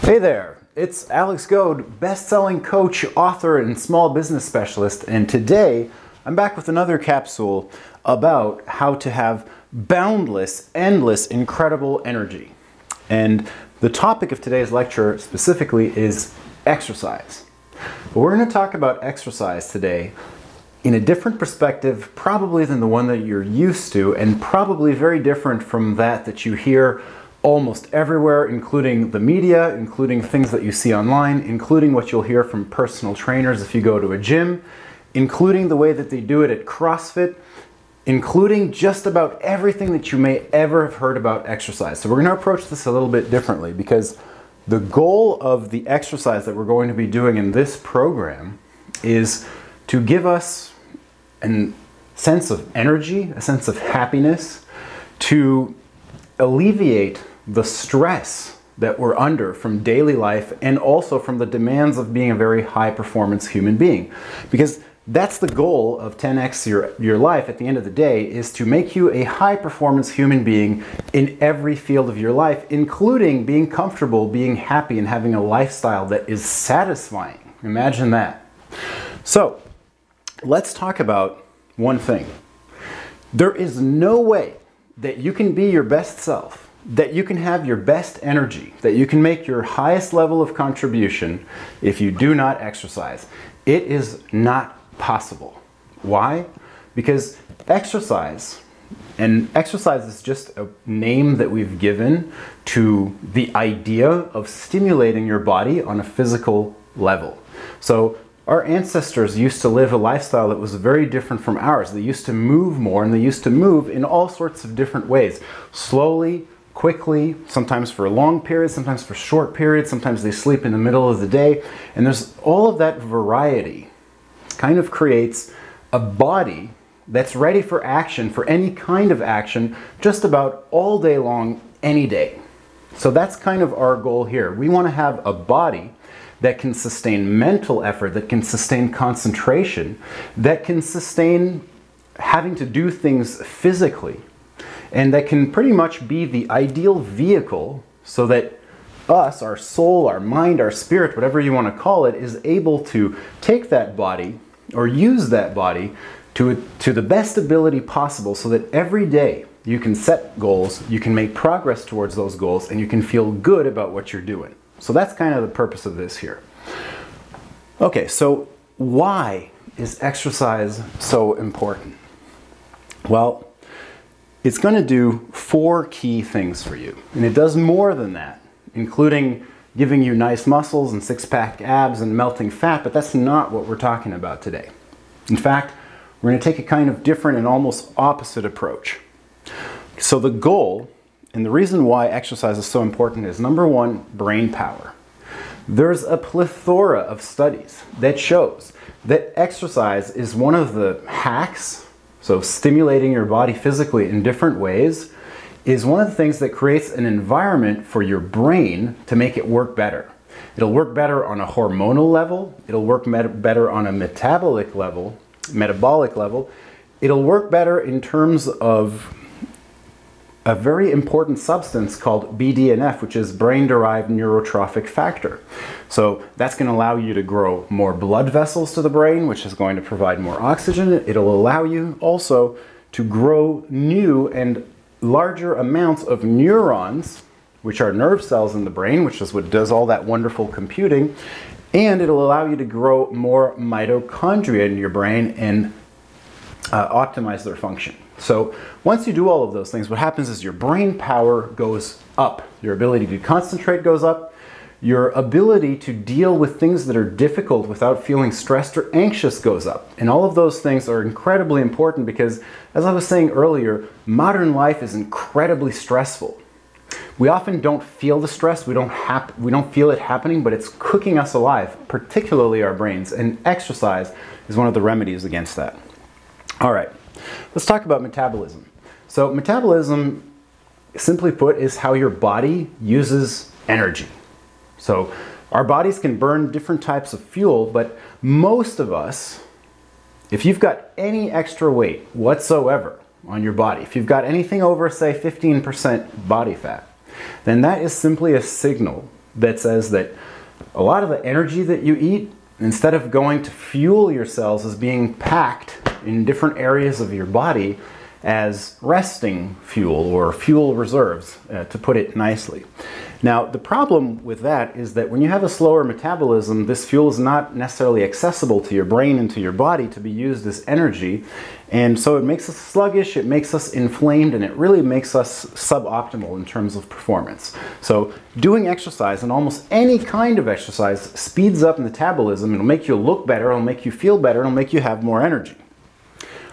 Hey there, it's Alex Goad, best-selling coach, author, and small business specialist, and today I'm back with another capsule about how to have boundless, endless, incredible energy. And the topic of today's lecture specifically is exercise. But we're going to talk about exercise today in a different perspective probably than the one that you're used to, and probably very different from that you hear almost everywhere, including the media, including things that you see online, including what you'll hear from personal trainers if you go to a gym, including the way that they do it at CrossFit, including just about everything that you may ever have heard about exercise. So we're going to approach this a little bit differently, because the goal of the exercise that we're going to be doing in this program is to give us a sense of energy, a sense of happiness, to alleviate the stress that we're under from daily life and also from the demands of being a very high performance human being. Because that's the goal of 10x your life at the end of the day, is to make you a high performance human being in every field of your life, including being comfortable, being happy, and having a lifestyle that is satisfying. Imagine that. So let's talk about one thing. There is no way that you can be your best self, that you can have your best energy, that you can make your highest level of contribution if you do not exercise. It is not possible. Why? Because exercise, and exercise is just a name that we've given to the idea of stimulating your body on a physical level. So our ancestors used to live a lifestyle that was very different from ours. They used to move more, and they used to move in all sorts of different ways. Slowly, quickly, sometimes for long periods, sometimes for short periods, sometimes they sleep in the middle of the day. And there's all of that variety kind of creates a body that's ready for action, for any kind of action, just about all day long, any day. So that's kind of our goal here. We want to have a body that can sustain mental effort, that can sustain concentration, that can sustain having to do things physically, and that can pretty much be the ideal vehicle so that us, our soul, our mind, our spirit, whatever you want to call it, is able to take that body or use that body to the best ability possible, so that every day you can set goals, you can make progress towards those goals, and you can feel good about what you're doing. So that's kind of the purpose of this here. Okay, so why is exercise so important? Well, it's going to do 4 key things for you. And it does more than that, including giving you nice muscles and six-pack abs and melting fat, but that's not what we're talking about today. In fact, we're going to take a kind of different and almost opposite approach. So the goal, and the reason why exercise is so important, is number 1, brain power. There's a plethora of studies that shows that exercise is one of the hacks, so stimulating your body physically in different ways, is one of the things that creates an environment for your brain to make it work better. It'll work better on a hormonal level, it'll work better on a metabolic level, it'll work better in terms of a very important substance called BDNF, which is brain-derived neurotrophic factor. So that's going to allow you to grow more blood vessels to the brain, which is going to provide more oxygen. It'll allow you also to grow new and larger amounts of neurons, which are nerve cells in the brain, which is what does all that wonderful computing. And it'll allow you to grow more mitochondria in your brain and optimize their function. So once you do all of those things, what happens is your brain power goes up. Your ability to concentrate goes up. Your ability to deal with things that are difficult without feeling stressed or anxious goes up. And all of those things are incredibly important because, as I was saying earlier, modern life is incredibly stressful. We often don't feel the stress, we don't feel it happening, but it's cooking us alive, particularly our brains. And exercise is one of the remedies against that. All right. Let's talk about metabolism. So metabolism, simply put, is how your body uses energy. So our bodies can burn different types of fuel, but most of us, if you've got any extra weight whatsoever on your body, if you've got anything over, say, 15% body fat, then that is simply a signal that says that a lot of the energy that you eat, instead of going to fuel your cells, is being packed in different areas of your body as resting fuel or fuel reserves, to put it nicely. Now, the problem with that is that when you have a slower metabolism, this fuel is not necessarily accessible to your brain and to your body to be used as energy, and so it makes us sluggish, it makes us inflamed, and it really makes us suboptimal in terms of performance. So doing exercise, and almost any kind of exercise, speeds up metabolism. It'll make you look better, it'll make you feel better, it'll make you have more energy.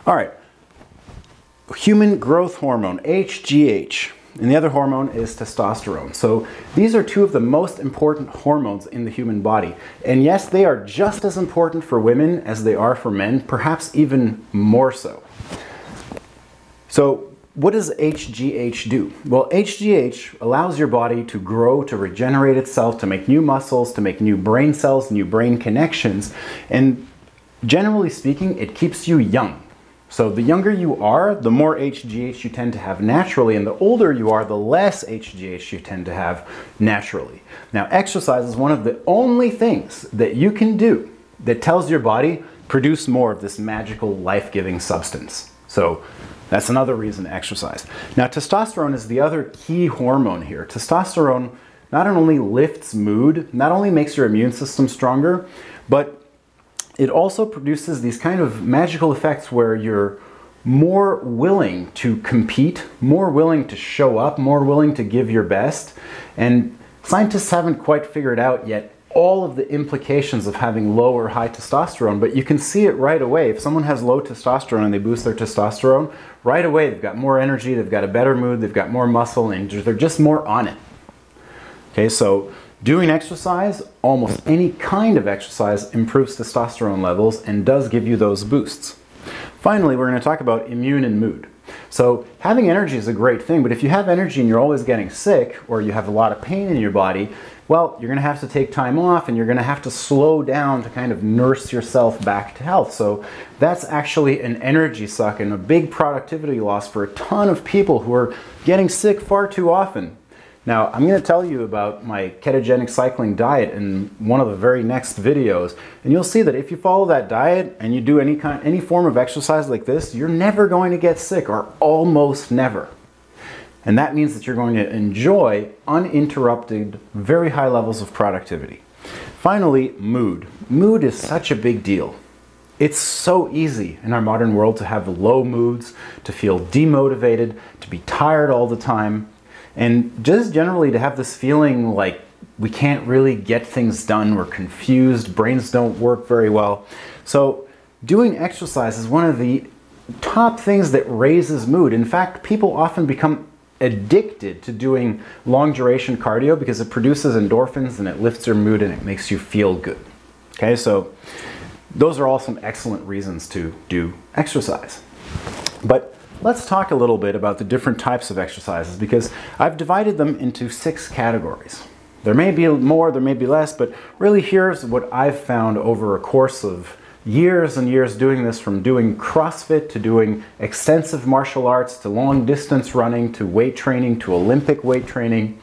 All right. Human growth hormone, HGH, and the other hormone is testosterone. So these are two of the most important hormones in the human body. And yes, they are just as important for women as they are for men, perhaps even more so. So what does HGH do? Well, HGH allows your body to grow, to regenerate itself, to make new muscles, to make new brain cells, new brain connections, and generally speaking, it keeps you young. So the younger you are, the more HGH you tend to have naturally, and the older you are, the less HGH you tend to have naturally. Now, exercise is one of the only things that you can do that tells your body produce more of this magical life-giving substance. So that's another reason to exercise. Now, testosterone is the other key hormone here. Testosterone not only lifts mood, not only makes your immune system stronger, but it also produces these kind of magical effects where you're more willing to compete, more willing to show up, more willing to give your best. And scientists haven't quite figured out yet all of the implications of having low or high testosterone, but you can see it right away. If someone has low testosterone and they boost their testosterone, right away they've got more energy, they've got a better mood, they've got more muscle, and they're just more on it. Okay, so doing exercise, almost any kind of exercise, improves testosterone levels and does give you those boosts. Finally, we're going to talk about immune and mood. So having energy is a great thing, but if you have energy and you're always getting sick, or you have a lot of pain in your body, well, you're going to have to take time off and you're going to have to slow down to kind of nurse yourself back to health. So that's actually an energy suck and a big productivity loss for a ton of people who are getting sick far too often. Now, I'm going to tell you about my ketogenic cycling diet in one of the very next videos, and you'll see that if you follow that diet and you do any form of exercise like this, you're never going to get sick, or almost never. And that means that you're going to enjoy uninterrupted, very high levels of productivity. Finally, mood. Mood is such a big deal. It's so easy in our modern world to have low moods, to feel demotivated, to be tired all the time, and just generally to have this feeling like we can't really get things done, we're confused, brains don't work very well. So doing exercise is one of the top things that raises mood. In fact, people often become addicted to doing long duration cardio because it produces endorphins and it lifts your mood and it makes you feel good. Okay, so those are all some excellent reasons to do exercise. But let's talk a little bit about the different types of exercises, because I've divided them into 6 categories. There may be more, there may be less, but really here's what I've found over a course of years and years doing this, from doing CrossFit to doing extensive martial arts to long distance running to weight training to Olympic weight training.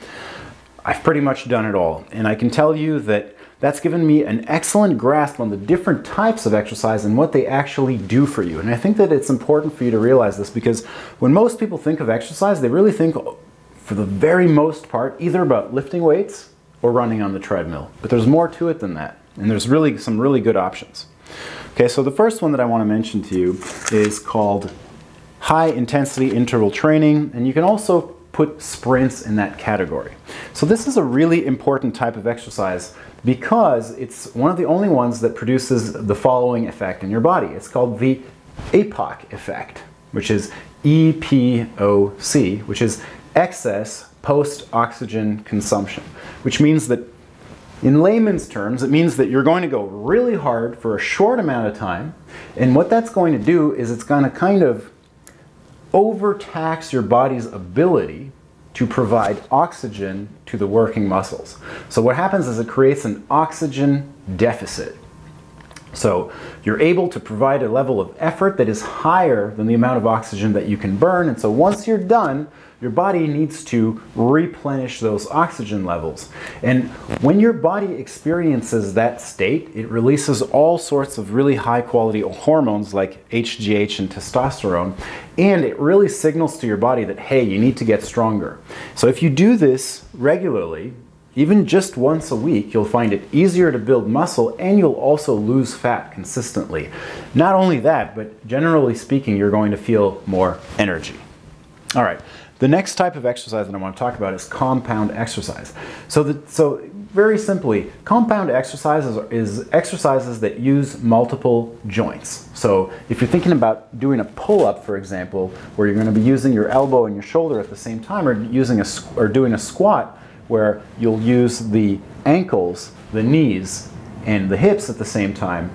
I've pretty much done it all, and I can tell you that that's given me an excellent grasp on the different types of exercise and what they actually do for you. And I think that it's important for you to realize this, because when most people think of exercise, they really think, for the very most part, either about lifting weights or running on the treadmill. But there's more to it than that, and there's really some really good options. Okay, so the first one that I want to mention to you is called high intensity interval training, and you can also put sprints in that category. So this is a really important type of exercise because it's one of the only ones that produces the following effect in your body. It's called the APOC effect, which is EPOC, which is excess post-oxygen consumption, which means that, in layman's terms, it means that you're going to go really hard for a short amount of time, and what that's going to do is it's going to kind of overtax your body's ability to provide oxygen to the working muscles. So what happens is it creates an oxygen deficit. So you're able to provide a level of effort that is higher than the amount of oxygen that you can burn. And so once you're done, your body needs to replenish those oxygen levels. And when your body experiences that state, it releases all sorts of really high quality hormones like HGH and testosterone. And it really signals to your body that, hey, you need to get stronger. So if you do this regularly, even just once a week, you'll find it easier to build muscle, and you'll also lose fat consistently. Not only that, but generally speaking, you're going to feel more energy. All right, the next type of exercise that I want to talk about is compound exercise. So very simply, compound exercises is exercises that use multiple joints. So if you're thinking about doing a pull-up, for example, where you're going to be using your elbow and your shoulder at the same time, or doing a squat, where you'll use the ankles, the knees, and the hips at the same time,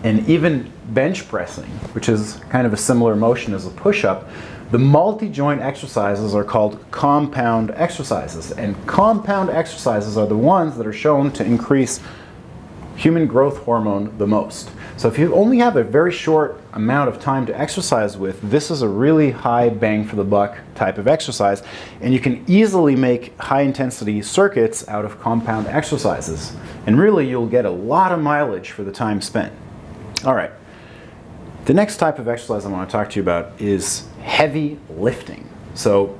and even bench pressing, which is kind of a similar motion as a push-up, the multi-joint exercises are called compound exercises. And compound exercises are the ones that are shown to increase human growth hormone the most. So if you only have a very short amount of time to exercise with, this is a really high bang for the buck type of exercise, and you can easily make high intensity circuits out of compound exercises. And really you'll get a lot of mileage for the time spent. All right, the next type of exercise I want to talk to you about is heavy lifting. So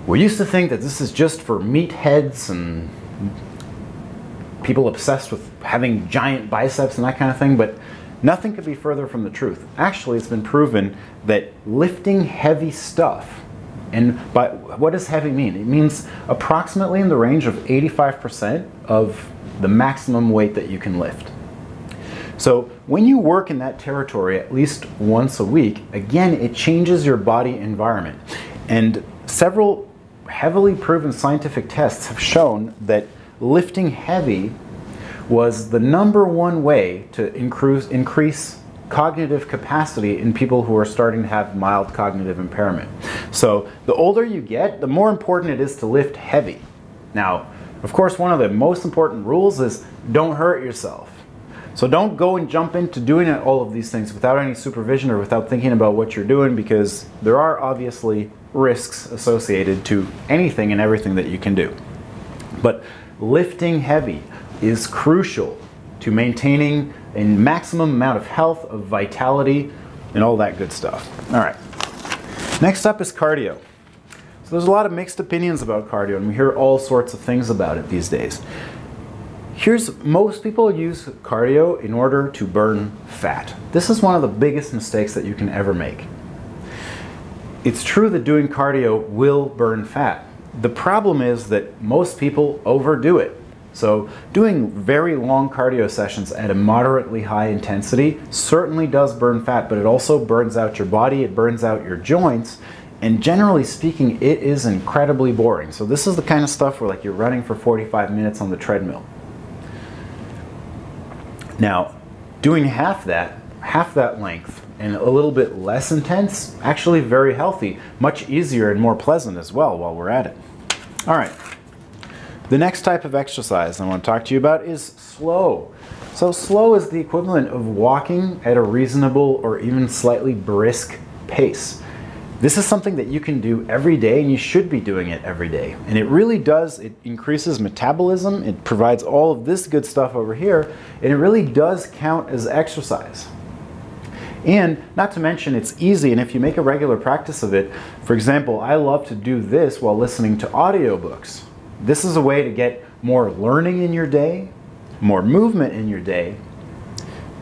we used to think that this is just for meatheads and people obsessed with having giant biceps and that kind of thing, but nothing could be further from the truth. Actually, it's been proven that lifting heavy stuff, and what does heavy mean? It means approximately in the range of 85% of the maximum weight that you can lift. So when you work in that territory at least once a week, again, it changes your body environment. And several heavily proven scientific tests have shown that lifting heavy was the #1 way to increase cognitive capacity in people who are starting to have mild cognitive impairment. So the older you get, the more important it is to lift heavy. Now, of course, one of the most important rules is don't hurt yourself. So don't go and jump into doing all of these things without any supervision or without thinking about what you're doing, because there are obviously risks associated to anything and everything that you can do. But lifting heavy is crucial to maintaining a maximum amount of health, of vitality, and all that good stuff. All right. Next up is cardio. So there's a lot of mixed opinions about cardio, and we hear all sorts of things about it these days. Most people use cardio in order to burn fat. This is one of the biggest mistakes that you can ever make. It's true that doing cardio will burn fat. The problem is that most people overdo it. So doing very long cardio sessions at a moderately high intensity certainly does burn fat, but it also burns out your body, it burns out your joints, and generally speaking, it is incredibly boring. So this is the kind of stuff where like you're running for 45 minutes on the treadmill. Now, doing half that length and a little bit less intense, actually very healthy, much easier and more pleasant as well while we're at it. All right, the next type of exercise I want to talk to you about is slow. So slow is the equivalent of walking at a reasonable or even slightly brisk pace. This is something that you can do every day, and you should be doing it every day. And it really does, it increases metabolism, it provides all of this good stuff over here, and it really does count as exercise. And not to mention, it's easy, and if you make a regular practice of it, for example, I love to do this while listening to audiobooks. This is a way to get more learning in your day, more movement in your day,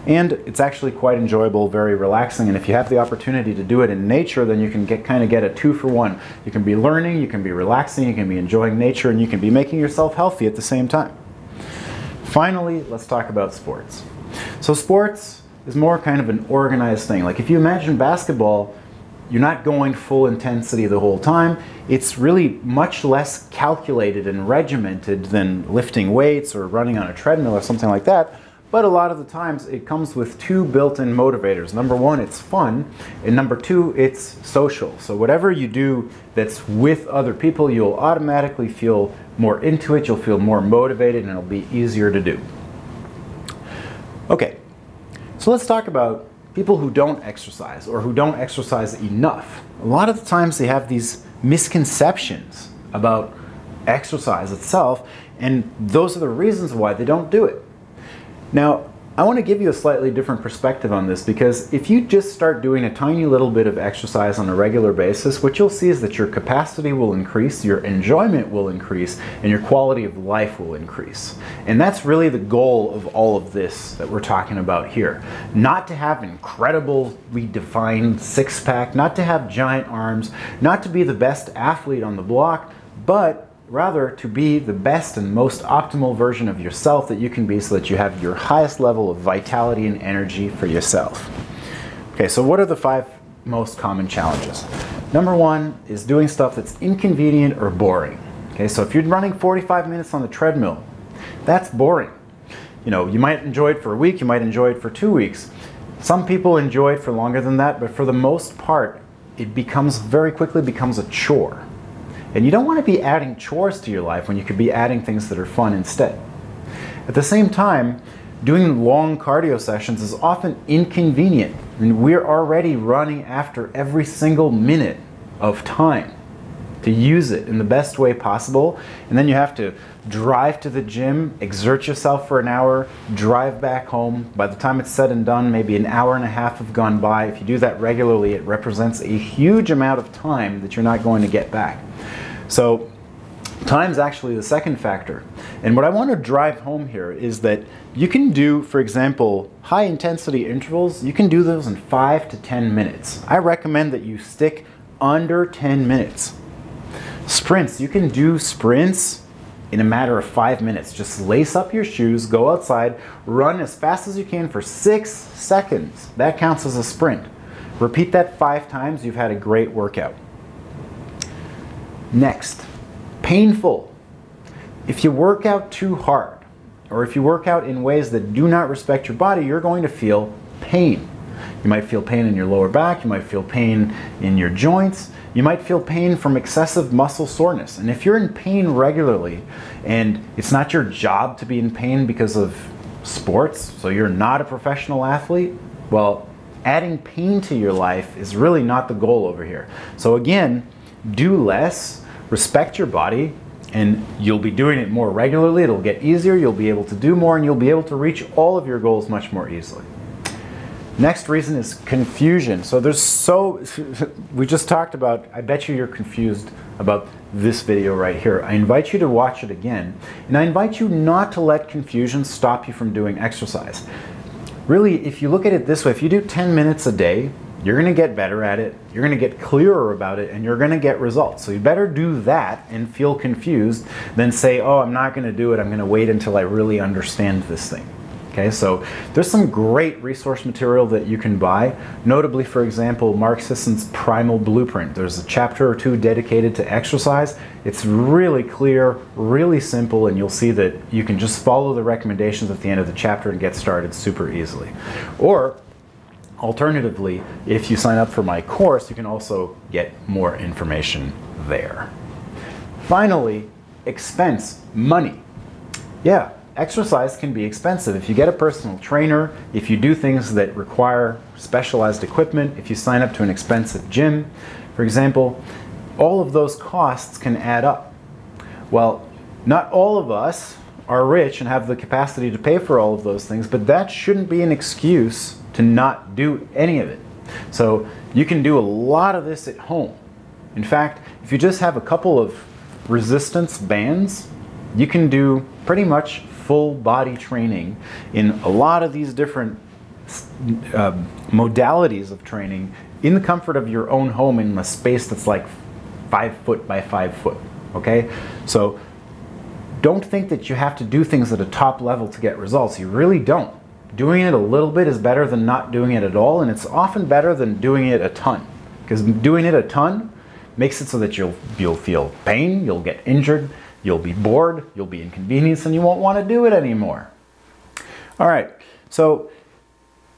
and it's actually quite enjoyable, very relaxing. And if you have the opportunity to do it in nature, then you can kind of get a 2-for-1. You can be learning, you can be relaxing, you can be enjoying nature, and you can be making yourself healthy at the same time. Finally, let's talk about sports. So sports is more kind of an organized thing. Like if you imagine basketball, you're not going full intensity the whole time. It's really much less calculated and regimented than lifting weights or running on a treadmill or something like that. But a lot of the times it comes with 2 built-in motivators. #1, it's fun, and #2, it's social. So whatever you do that's with other people, you'll automatically feel more into it, you'll feel more motivated, and it'll be easier to do. Okay, so let's talk about people who don't exercise or who don't exercise enough. A lot of the times they have these misconceptions about exercise itself, and those are the reasons why they don't do it. Now, I want to give you a slightly different perspective on this, because if you just start doing a tiny little bit of exercise on a regular basis, what you'll see is that your capacity will increase, your enjoyment will increase, and your quality of life will increase. And that's really the goal of all of this that we're talking about here. Not to have incredibly defined six-pack, not to have giant arms, not to be the best athlete on the block, but rather to be the best and most optimal version of yourself that you can be, so that you have your highest level of vitality and energy for yourself. Okay, so what are the 5 most common challenges? Number 1 is doing stuff that's inconvenient or boring. Okay, so if you're running 45 minutes on the treadmill, that's boring. You know, you might enjoy it for a week, you might enjoy it for 2 weeks. Some people enjoy it for longer than that, but for the most part, it very quickly becomes a chore. And you don't want to be adding chores to your life when you could be adding things that are fun instead. At the same time, doing long cardio sessions is often inconvenient. I mean, we're already running after every single minute of time to use it in the best way possible. And then you have to drive to the gym, exert yourself for an hour, drive back home. By the time it's said and done, maybe an hour and a half have gone by. If you do that regularly, it represents a huge amount of time that you're not going to get back. So time's actually the second factor. And what I want to drive home here is that you can do, for example, high intensity intervals, you can do those in 5 to 10 minutes. I recommend that you stick under 10 minutes. Sprints, you can do sprints in a matter of 5 minutes. Just lace up your shoes, go outside, run as fast as you can for 6 seconds. That counts as a sprint. Repeat that 5 times, you've had a great workout. Next, painful. If you work out too hard, or if you work out in ways that do not respect your body, you're going to feel pain. You might feel pain in your lower back, you might feel pain in your joints, you might feel pain from excessive muscle soreness. And if you're in pain regularly, and it's not your job to be in pain because of sports, so you're not a professional athlete, well, adding pain to your life is really not the goal over here. So again, do less, respect your body, and you'll be doing it more regularly. It'll get easier, you'll be able to do more, and you'll be able to reach all of your goals much more easily. Next reason is confusion. So we just talked about, I bet you're confused about this video right here. I invite you to watch it again, and I invite you not to let confusion stop you from doing exercise. Really, if you look at it this way, if you do 10 minutes a day, you're going to get better at it, you're going to get clearer about it, and you're going to get results. So you better do that and feel confused than say, oh, I'm not going to do it, I'm going to wait until I really understand this thing. Okay, so there's some great resource material that you can buy. Notably, for example, Mark Sisson's Primal Blueprint. There's a chapter or 2 dedicated to exercise. It's really clear, really simple, and you'll see that you can just follow the recommendations at the end of the chapter and get started super easily. Or alternatively, if you sign up for my course, you can also get more information there. Finally, expense, money. Yeah, exercise can be expensive. If you get a personal trainer, if you do things that require specialized equipment, if you sign up to an expensive gym, for example, all of those costs can add up. Well, not all of us are rich and have the capacity to pay for all of those things, but that shouldn't be an excuse to not do any of it. So you can do a lot of this at home. In fact, if you just have a couple of resistance bands, you can do pretty much full body training in a lot of these different modalities of training in the comfort of your own home in a space that's like 5 foot by 5 foot. Okay? So don't think that you have to do things at a top level to get results. You really don't. Doing it a little bit is better than not doing it at all, and it's often better than doing it a ton. Because doing it a ton makes it so that you'll feel pain, you'll get injured, you'll be bored, you'll be inconvenienced, and you won't want to do it anymore. All right, so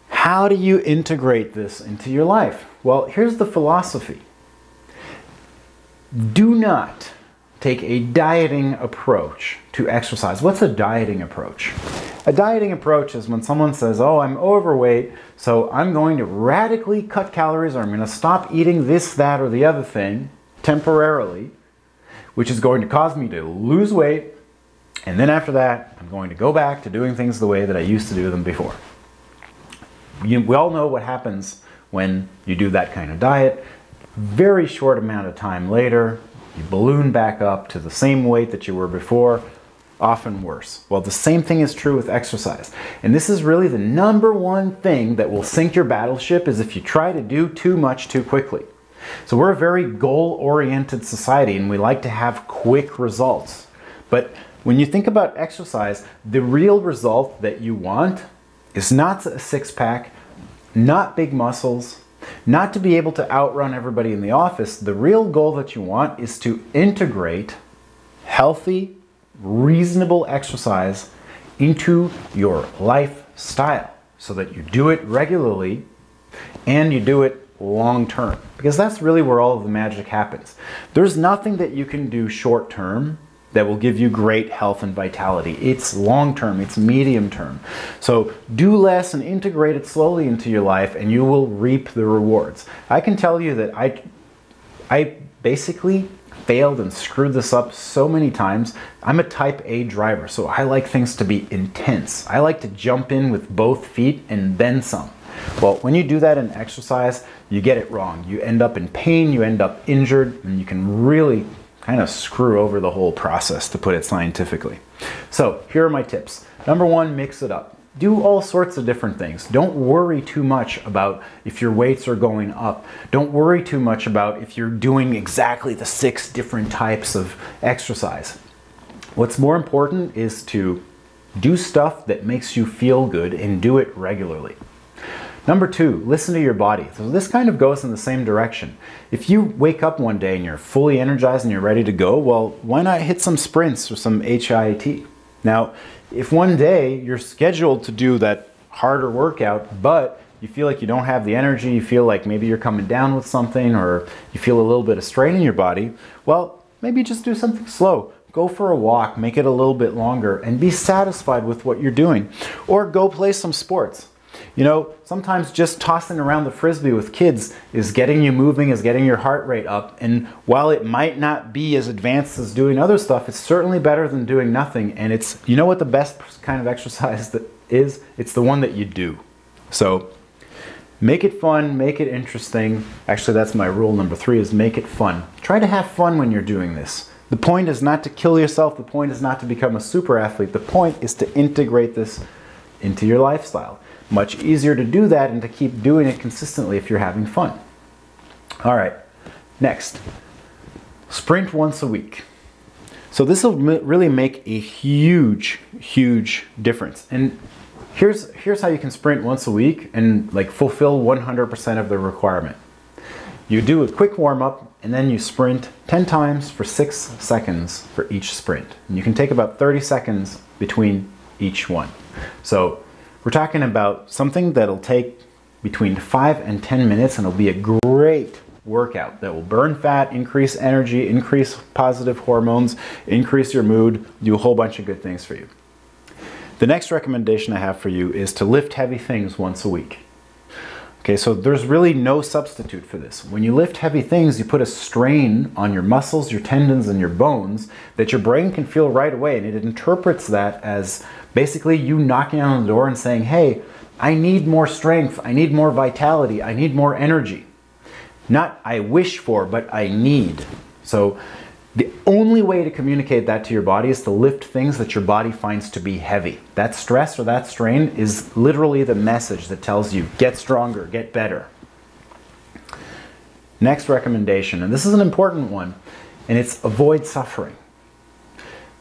how do you integrate this into your life? Well, here's the philosophy. Do not take a dieting approach to exercise. What's a dieting approach? A dieting approach is when someone says, oh, I'm overweight, so I'm going to radically cut calories, or I'm going to stop eating this, that, or the other thing temporarily, which is going to cause me to lose weight, and then after that, I'm going to go back to doing things the way that I used to do them before. We all know what happens when you do that kind of diet. Very short amount of time later, you balloon back up to the same weight that you were before, often worse. Well, the same thing is true with exercise. And this is really the number one thing that will sink your battleship, is if you try to do too much too quickly. So we're a very goal-oriented society, and we like to have quick results. But when you think about exercise, the real result that you want is not a six-pack, not big muscles, not to be able to outrun everybody in the office. The real goal that you want is to integrate healthy, reasonable exercise into your lifestyle so that you do it regularly and you do it long term, because that's really where all of the magic happens. There's nothing that you can do short term that will give you great health and vitality. It's long term, it's medium term. So do less and integrate it slowly into your life, and you will reap the rewards. I can tell you that I basically failed and screwed this up so many times. I'm a type A driver, so I like things to be intense. I like to jump in with both feet and then some. Well, when you do that in exercise, you get it wrong. You end up in pain, you end up injured, and you can really kind of screw over the whole process, to put it scientifically. So here are my tips. Number one, mix it up. Do all sorts of different things. Don't worry too much about if your weights are going up. Don't worry too much about if you're doing exactly the 6 different types of exercise. What's more important is to do stuff that makes you feel good and do it regularly. Number 2, listen to your body. So this kind of goes in the same direction. If you wake up one day and you're fully energized and you're ready to go, well, why not hit some sprints or some HIIT? Now, if one day you're scheduled to do that harder workout, but you feel like you don't have the energy, you feel like maybe you're coming down with something, or you feel a little bit of strain in your body, well, maybe just do something slow. Go for a walk, make it a little bit longer, and be satisfied with what you're doing. Or go play some sports. You know, sometimes just tossing around the frisbee with kids is getting you moving, is getting your heart rate up, and while it might not be as advanced as doing other stuff, it's certainly better than doing nothing. And it's, you know what the best kind of exercise that is? It's the one that you do. So make it fun, make it interesting. Actually, that's my rule number 3, is make it fun. Try to have fun when you're doing this. The point is not to kill yourself. The point is not to become a super athlete. The point is to integrate this into your lifestyle. Much easier to do that and to keep doing it consistently if you're having fun. All right, next, sprint once a week. So this will really make a huge, huge difference. And here's how you can sprint once a week and like fulfill 100% of the requirement. You do a quick warm-up and then you sprint 10 times for 6 seconds for each sprint. And you can take about 30 seconds between each one. So we're talking about something that'll take between 5 and 10 minutes, and it'll be a great workout that will burn fat, increase energy, increase positive hormones, increase your mood, do a whole bunch of good things for you. The next recommendation I have for you is to lift heavy things once a week. Okay, so there's really no substitute for this. When you lift heavy things, you put a strain on your muscles, your tendons, and your bones that your brain can feel right away, and it interprets that as basically you knocking on the door and saying, hey, I need more strength, I need more vitality, I need more energy. Not I wish for, but I need. So the only way to communicate that to your body is to lift things that your body finds to be heavy. That stress or that strain is literally the message that tells you, get stronger, get better. Next recommendation, and this is an important one, and it's avoid suffering.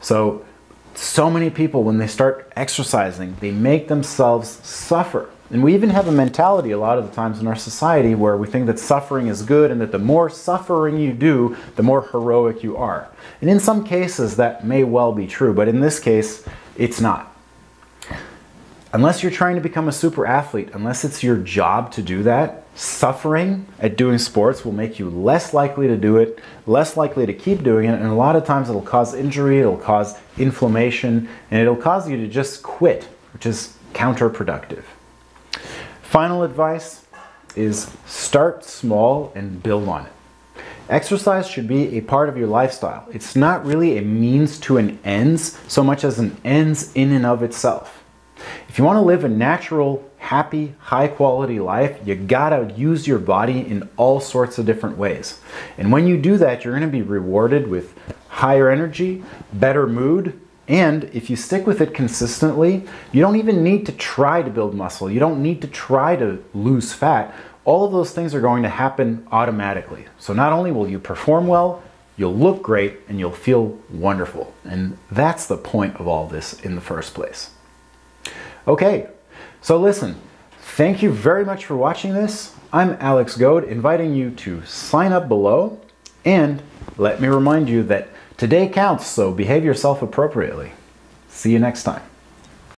So many people, when they start exercising, they make themselves suffer. And we even have a mentality a lot of the times in our society where we think that suffering is good and that the more suffering you do, the more heroic you are. And in some cases that may well be true, but in this case, it's not. Unless you're trying to become a super athlete, unless it's your job to do that, suffering at doing sports will make you less likely to do it, less likely to keep doing it, and a lot of times it'll cause injury, it'll cause inflammation, and it'll cause you to just quit which is counterproductive. Final advice is start small and build on it. Exercise should be a part of your lifestyle. It's not really a means to an ends so much as an ends in and of itself. If you want to live a natural, happy, high-quality life, you gotta use your body in all sorts of different ways. And when you do that, you're going to be rewarded with higher energy, better mood, and if you stick with it consistently, you don't even need to try to build muscle. You don't need to try to lose fat. All of those things are going to happen automatically. So not only will you perform well, you'll look great and you'll feel wonderful. And that's the point of all this in the first place. Okay, so listen, thank you very much for watching this. I'm Alex Goad, inviting you to sign up below, and let me remind you that today counts, so behave yourself appropriately. See you next time.